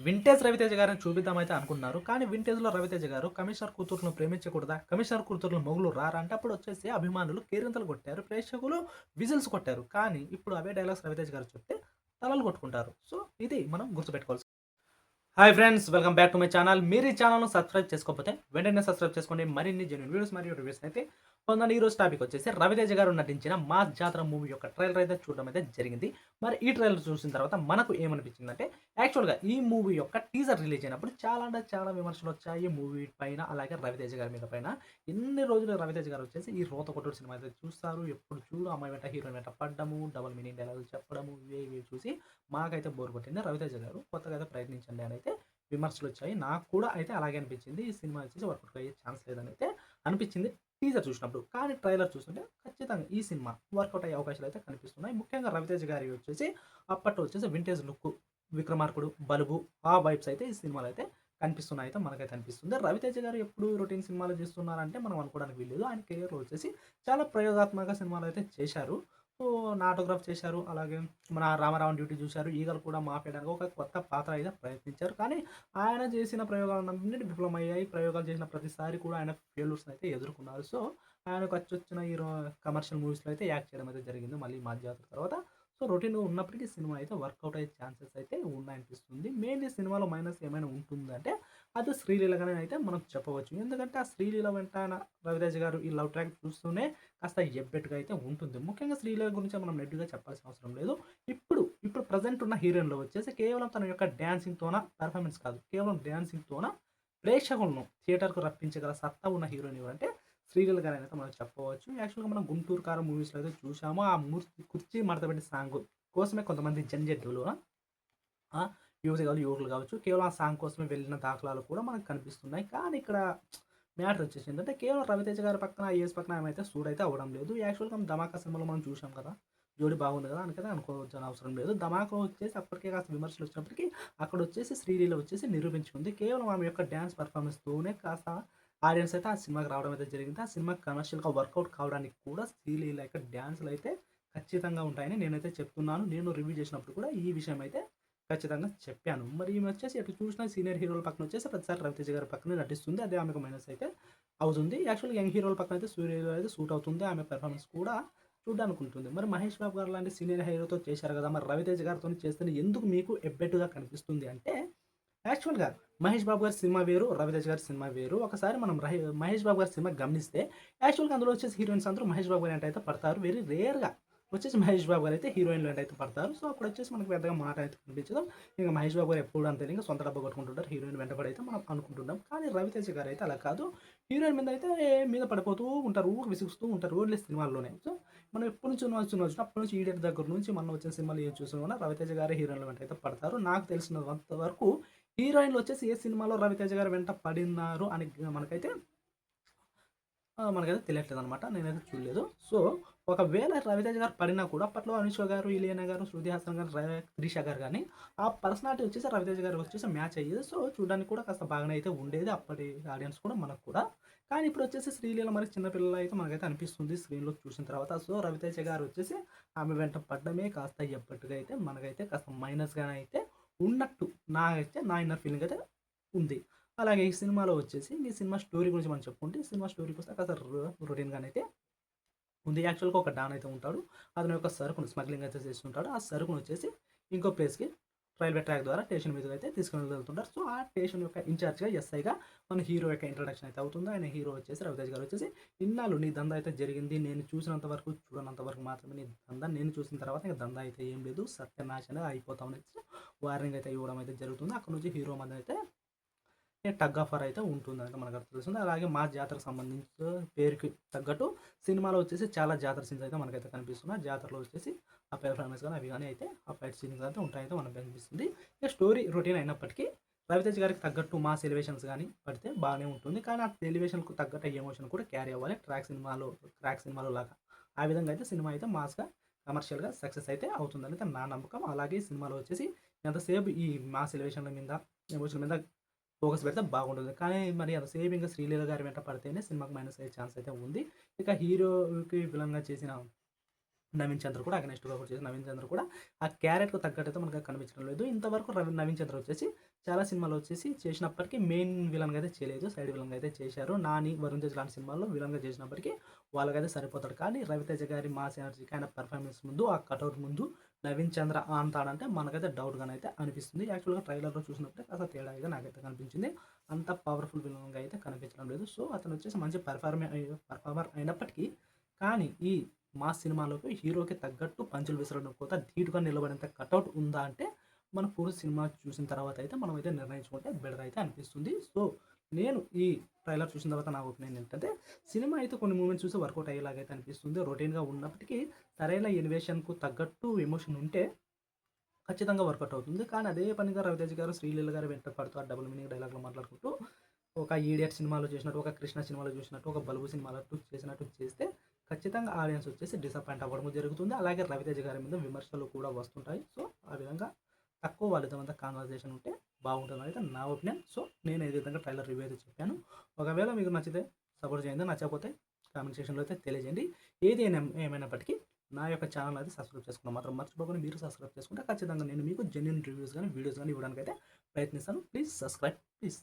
Vintage Raviteja గారిని చూపిద్దామైతే అనుకున్నారు. కానీ వింటేజ్‌లో రవితేజ గారు కమిషనర్ కూతుర్లను ప్రేమించకూడదా? కమిషనర్ కూతుర్లు మొగుళ్ళు రారా? అంటే అప్పుడొచ్చేసి అభిమానులు కేరింతలు కొట్టారు. ప్రేక్షకులు విజిల్స్ కొట్టారు. కానీ ఇప్పుడు అవే డైలాగ్స్ రవితేజ గారు చెప్తే తలలు కొట్టుకుంటారు. సో, ఇది మనం గుర్తుపెట్టుకోవాల్సింది. Hi friends! Welcome back to my channel. మీరు ఈ ఛానల్‌ను సబ్స్క్రైబ్ చేసుకోకపోతే వెంటనే సబ్స్క్రైబ్ చేసుకోండి. మరిన్ని జెన్యూన్ వీడియోస్ మరియు రివ్యూస్ అయితే పొందండి. ఈరోజు టాపిక్ వచ్చేసి రవితేజ గారు నటించిన 'మాస్ జాతర' మూవీ యొక్క ట్రైలర్ అయితే చూడడం అయితే జరిగింది. మరి ఈ ట్రైలర్ చూసిన తర్వాత మనకు ఏమనిపించిందంటే యాక్చువల్‌గా ఈ మూవీ యొక్క టీజర్ రిలీజ్ అయినప్పుడు చాలా అంటే చాలా విమర్శలొచ్చాయి మూవీ పైన, అలాగే రవితేజ గారి మీద పైన. ఎన్ని రోజులు రవితేజ గారు వచ్చేసి ఈ రోత కొట్టుడు సినిమా అయితే చూస్తారు. ఎప్పుడు చూడు అమ్మాయి వెంట హీరోయిన్ వెంట పడ్డము, డబుల్ మీనింగ్ డైలాగులు చెప్పడము ఇవే చూసి మాకైతే బోర్ కొట్టింది. రవితేజ గారు కొత్తగా అయితే ప్రయత్నించండి అని అయితే విమర్శలొచ్చాయి. నాకు కూడా అయితే అలాగే అనిపించింది. ఈ సినిమా వచ్చేసి వర్కౌట్ అయ్యే ఛాన్స్ లేదనైతే అనిపించింది టీజర్ చూసినప్పుడు. కానీ ట్రైలర్ చూస్తుంటే ఖచ్చితంగా ఈ సినిమా వర్కౌట్ అయ్యే అవకాశాలయితే కనిపిస్తున్నాయి. ముఖ్యంగా రవితేజ గారివి వచ్చేసి అప్పట్లో వచ్చేసి వింటేజ్ లుక్కు, 'విక్రమార్కుడు', 'బలుగు' ఆ వైబ్స్ అయితే ఈ సినిమాలో అయితే కనిపిస్తున్నాయి అయితే మనకైతే అనిపిస్తుంది. రవితేజ గారు ఎప్పుడు రొటీన్ సినిమాలు చేస్తున్నారంటే మనం అనుకోవడానికి వీల్లేదు. ఆయన కెరియర్‌లో వచ్చేసి చాలా ప్రయోగాత్మక సినిమాలైతే చేశారు. సో, 'నాటోగ్రాఫ్' చేశారు. అలాగే మన 'రామారావణ డ్యూటీ' చూశారు. 'ఈగలు' కూడా మాపేయడానికి ఒక కొత్త పాత్ర అయితే ప్రయత్నించారు. కానీ ఆయన చేసిన ప్రయోగాలన్నింటినీ విఫలమయ్యాయి. ప్రయోగాలు చేసిన ప్రతిసారి కూడా ఆయన ఫెయిల్యూర్స్‌ని అయితే ఎదుర్కొన్నారు. సో, ఆయనకు అచ్చొచ్చిన హీరో కమర్షియల్ మూవీస్‌లో అయితే యాక్ట్ చేయడం అయితే జరిగింది. మళ్ళీ 'మధ్యరాత్రి' తర్వాత. సో, రొటీన్‌గా ఉన్నప్పటికీ సినిమా అయితే వర్కౌట్ అయ్యే ఛాన్సెస్ అయితే ఉన్నాయనిపిస్తుంది. మెయిన్‌లీ సినిమాలో మైనస్ ఏమైనా ఉంటుందంటే అది శ్రీలీలగానే అయితే మనం చెప్పవచ్చు. ఎందుకంటే ఆ శ్రీలీల వెంటాన రవితేజ గారు ఈ లవ్ ట్రాక్ చూస్తూనే కాస్త ఎబ్బెట్టుగా అయితే ఉంటుంది. ముఖ్యంగా శ్రీలీల గురించి మనం నెట్‌గా చెప్పాల్సిన అవసరం లేదు. ఇప్పుడు ప్రెజెంట్ ఉన్న హీరోయిన్‌లో వచ్చేసి కేవలం తన యొక్క డాన్సింగ్‌తోన పెర్ఫార్మెన్స్ కాదు. కేవలం డాన్సింగ్‌తోన ప్రేక్షకులను థియేటర్‌కు రప్పించగల సత్తా ఉన్న హీరోయిన్ ఎవరంటే శ్రీలీల గారనైతే మనం చెప్పవచ్చు. యాక్చువల్‌గా మనం 'గుంటూరు కారం' మూవీస్‌లో అయితే చూసాము. ఆ కుర్చీ మడతపెట్టి సాంగ్ కోసమే కొంతమంది జంజెట్టులు ఆ! యువకులు కావచ్చు. కేవలం ఆ సాంగ్ కోసమే వెళ్ళిన దాఖలాలు కూడా మనకు కనిపిస్తున్నాయి. కానీ ఇక్కడ మ్యాటర్ వచ్చేసి ఏంటంటే కేవలం రవితేజ గారి పక్కన, ఐఏఎస్ పక్కన ఆమెయితే సూట్ అవ్వడం లేదు. యాక్చువల్‌గా 'ధమాకా' సినిమాలో మనం చూసాం కదా! జోడీ బాగుంది కదా! అందుకని అనుకోవచ్చని అవసరం లేదు. 'ధమాకాలో' వచ్చేసి అప్పటికే కాస్త విమర్శలు వచ్చినప్పటికీ అక్కడొచ్చేసి శ్రీలీల వచ్చేసి నిరూపించుకుంది. కేవలం ఆమె యొక్క డాన్స్ పెర్ఫార్మన్స్‌తోనే కాస్త ఆడియన్స్ అయితే ఆ సినిమాకి రావడం అయితే జరిగింది. ఆ సినిమా కమర్షియల్‌గా వర్కౌట్ కావడానికి కూడా శ్రీలీల యొక్క డాన్స్‌లయితే ఖచ్చితంగా ఉంటాయని నేనైతే చెప్తున్నాను. నేను రివ్యూ చేసినప్పుడు కూడా ఈ విషయం అయితే ఖచ్చితంగా చెప్పాను. మరి ఈమె వచ్చేసి ఎటు చూసినా సీనియర్ హీరోల పక్కన వచ్చేసి ప్రతిసారి రవితేజ గారి పక్కనే నటిస్తుంది. అదే ఆమెకు మైనస్ అయితే అవుతుంది. యాక్చువల్‌గా యంగ్ హీరోల పక్కన అయితే సూర్య అయితే సూట్ అవుతుంది. ఆమె పెర్ఫార్మన్స్ కూడా చూడ్డానికి ఉంటుంది. మరి మహేష్ బాబు గారు లాంటి సీనియర్ హీరోతో చేశారు కదా! మరి రవితేజ గారితోని చేస్తేనే ఎందుకు మీకు ఎబ్బెట్టుగా కనిపిస్తుంది అంటే యాక్చువల్‌గా మహేష్ బాబు గారి సినిమా వేరు, రవితేజ గారి సినిమా వేరు. ఒకసారి మనం మహేష్ బాబు గారి సినిమా గమనిస్తే యాక్చువల్‌గా అందులో వచ్చేసి హీరోయిన్స్ అందరూ మహేష్ బాబు గారి వెంట పడతారు. వెరీ రేర్‌గా వచ్చేసి మహేష్ బాబు గారైతే హీరోయిన్‌ల వెంట పడతారు. సో, అప్పుడొచ్చేసి మనకు పెద్దగా మాట అయితే కనిపించదు. ఇంక మహేష్ బాబు గారు ఎప్పుడు అంతే ఇంక సొంత డబ్బా కొట్టుకుంటుంటారు. హీరోయిన్ వెంటపడి అయితే మనం అనుకుంటున్నాం. కానీ రవితేజ గారైతే అలా కాదు. హీరోయిన్ మీద అయితే మీద పడిపోతూ ఉంటారు. ఊకె విసిగిస్తూ ఉంటారు. ఓన్లీ సినిమాల్లోనే. సో, మనం ఎప్పటి నుంచో చూస్తున్నాం. అప్పటి నుంచి 'ఈడియట్' దగ్గర నుంచి మొన్న వచ్చిన సినిమాలు ఏది చూసినా కూడా రవితేజ గారే హీరోయిన్‌ల వెంట అయితే పడతారు. నాకు తెలిసినంత వరకు హీరోయిన్‌లు వచ్చేసి ఏ సినిమాలో రవితేజ గారి వెంట పడినారు అని మనకైతే మనకైతే తెలియట్లేదనమాట. నేనైతే చూడలేదు. సో, ఒకవేళ రవితేజ గారు పడినా కూడా అప్పట్లో అనుష్క గారు, ఇలియానా గారు, శృతి హాసన్ గారు, త్రిష గారు గాని ఆ పర్సనాలిటీ వచ్చేసి రవితేజ గారికి వచ్చేసి మ్యాచ్ అయ్యేది. సో, చూడడానికి కూడా కాస్త బాగానే అయితే ఉండేది. అప్పటి ఆడియన్స్ కూడా మనకు కూడా. కానీ ఇప్పుడు వచ్చేసి శ్రీలీల మరి చిన్న పిల్లల అయితే మనకైతే అనిపిస్తుంది స్క్రీన్‌లో చూసిన తర్వాత. సో, రవితేజ గారు వచ్చేసి ఆమె వెంట పడ్డమే కాస్త ఎప్పటిగా అయితే మనకైతే కాస్త మైనస్‌గానే అయితే ఉన్నట్టు నాకైతే నా ఇన్నర్ ఫీలింగ్ అయితే ఉంది. అలాగే ఈ సినిమాలో వచ్చేసి ఈ సినిమా స్టోరీ గురించి మనం చెప్పుకుంటే, ఈ సినిమా స్టోరీకొస్తే కాస్త రొటీన్‌గానైతే ఉంది. యాక్చువల్‌గా ఒక డాన్ అయితే ఉంటాడు. అతని యొక్క సరుకును స్మగ్లింగ్ అయితే చేస్తుంటాడు. ఆ సరుకునొచ్చేసి ఇంకో ప్లేస్‌కి రైల్వే ట్రాక్ ద్వారా స్టేషన్ మీదుగా అయితే తీసుకొని వెళ్తుంటారు. సో, ఆ స్టేషన్ యొక్క ఇన్‌చార్జ్‌గా ఎస్ఐగా మన హీరో యొక్క ఇంట్రడక్షన్ అయితే అవుతుంది. ఆయన హీరో వచ్చేసి రవితేజ గారు వచ్చేసి ఇన్నాళ్ళు నీ దందా అయితే జరిగింది. నేను చూసినంత వరకు, చూడనంత వరకు మాత్రమే నీ దందా. నేను చూసిన తర్వాత ఇంక దందా అయితే ఏం లేదు. సత్యనాశనంగా అయిపోతామని వార్నింగ్ అయితే ఇవ్వడం అయితే జరుగుతుంది. అక్కడి నుంచి హీరో మధ్య టగ్ ఆఫ్ వార్ అయితే ఉంటుందనక మనకు తెలుస్తుంది. అలాగే మా జాతరకు సంబంధించి పేరుకి తగ్గట్టు సినిమాలో వచ్చేసి చాలా జాతర సీన్స్ అయితే మనకైతే కనిపిస్తున్నాయి. జాతరలో వచ్చేసి ఆ పెర్ఫార్మెన్స్ గాని అవి గాని అయితే ఆ ఫైట్ సీన్స్ అయితే ఉంటాయయితే మనకు కనిపిస్తుంది. ఇక స్టోరీ రొటీన్ అయినప్పటికీ రవితేజ గారికి తగ్గట్టు మాస్ ఎలివేషన్స్ గాని పడితే బాగానే ఉంటుంది. కానీ ఆ ఎలివేషన్‌కు తగ్గట్టు ఎమోషన్ కూడా క్యారీ అవ్వాలి. క్రాక్ సినిమాలో లాగా. ఆ విధంగా అయితే సినిమా అయితే మాస్‌గా కమర్షియల్‌గా సక్సెస్ అయితే అవుతుందనైతే నా నమ్మకం. అలాగే ఈ సినిమాలో వచ్చేసి ఎంతసేపు ఈ మాస్ ఎలివేషన్‌ల మీద, ఎమోషన్ మీద ఫోకస్ పెడితే బాగుంటుంది. కానీ మరి అంతసేపు ఇంక శ్రీలీల గారి వెంట పడితేనే సినిమాకి మైనస్ అయ్యే ఛాన్స్ అయితే ఉంది. ఇక హీరోకి విలన్‌గా చేసిన నవీన్ చంద్ర కూడా అగనెస్ట్‌గా కూడా చేసిన నవీన్ చంద్ర కూడా ఆ క్యారెట్‌కు తగ్గట్టయితే మనకు కనిపించడం లేదు. ఇంతవరకు నవీన్ చంద్ర వచ్చేసి చాలా సినిమాలు వచ్చేసి చేసినప్పటికీ మెయిన్ విలన్‌గా అయితే చేయలేదు. సైడ్ విలన్‌గా అయితే చేశారు. 'నాని', 'వరుణ్ తేజ్' లాంటి సినిమాల్లో విలన్‌గా చేసినప్పటికీ వాళ్ళకైతే సరిపోతాడు. కానీ 'రవితేజ' గారి మాస్ ఎనర్జీకి ఆయన పెర్ఫార్మెన్స్ ముందు, ఆ కటౌట్ ముందు నవీన్ చంద్ర అంటాడంటే మనకైతే డౌట్‌గానైతే అనిపిస్తుంది. యాక్చువల్‌గా ట్రైలర్‌లో చూసినప్పుడే కాస్త తేడా అయితే నాకైతే కనిపించింది. అంత పవర్‌ఫుల్ విలన్‌గా అయితే కనిపించడం లేదు. సో, అతను వచ్చేసి మంచి పర్ఫార్మర్ అయినప్పటికీ కానీ ఈ మాస్ సినిమాలోకి హీరోకి తగ్గట్టు పంచులు విసరడం పోతా ధీటుగా నిలబడేంత కటౌట్ ఉందా అంటే మనం పూర్తి సినిమా చూసిన తర్వాత అయితే మనమైతే నిర్ణయించుకుంటే బెటర్ అయితే అనిపిస్తుంది. సో, నేను ఈ ట్రైలర్ చూసిన తర్వాత నా ఒపీనియన్ ఏంటంటే సినిమా అయితే కొన్ని మూమెంట్స్ చూసి వర్కౌట్ అయ్యేలాగైతే అనిపిస్తుంది. రొటీన్‌గా ఉన్నప్పటికీ సరైన ఎలివేషన్‌కు తగ్గట్టు ఎమోషన్ ఉంటే ఖచ్చితంగా వర్కౌట్ అవుతుంది. కానీ అదే పనిగా 'రవితేజ' గారు, 'శ్రీలీల' గారు వెంట పడుతూ ఆ డబుల్ మీనింగ్ డైలాగ్‌లు మాట్లాడుకుంటూ ఒక 'ఈడియట్' సినిమాలో చేసినట్టు, ఒక 'కృష్ణ' సినిమాలో చూసినట్టు, ఒక 'బలుగు' సినిమాలో చేసినట్టు చేస్తే ఖచ్చితంగా ఆడియన్స్ వచ్చేసి డిసప్పాయింట్ అవ్వడం జరుగుతుంది. అలాగే 'రవితేజ' గారి మీద విమర్శలు కూడా వస్తుంటాయి. సో, ఆ విధంగా తక్కువ వాళ్ళతో అంతా కాన్వర్జేషన్ ఉంటే బాగుంటుందనైతే నా ఒపీనియన్. సో, నేను ఏ విధంగా ట్రైలర్ రివ్యూ అయితే చెప్పాను. ఒకవేళ మీకు నచ్చితే సపోర్ట్ చేయండి. నచ్చకపోతే కామెంట్ సెక్షన్‌లో అయితే తెలియజేయండి. ఏది ఏమైనప్పటికీ నా యొక్క ఛానల్ అయితే సబ్స్క్రైబ్ చేసుకోవడం మాత్రం మర్చిపోకుండా మీరు సబ్స్క్రైబ్ చేసుకుంటే ఖచ్చితంగా నేను మీకు జెన్యూన్ రివ్యూస్ గాని, వీడియోస్ గాని ఇవ్వడానికైతే ప్రయత్నిస్తాను. Please subscribe please.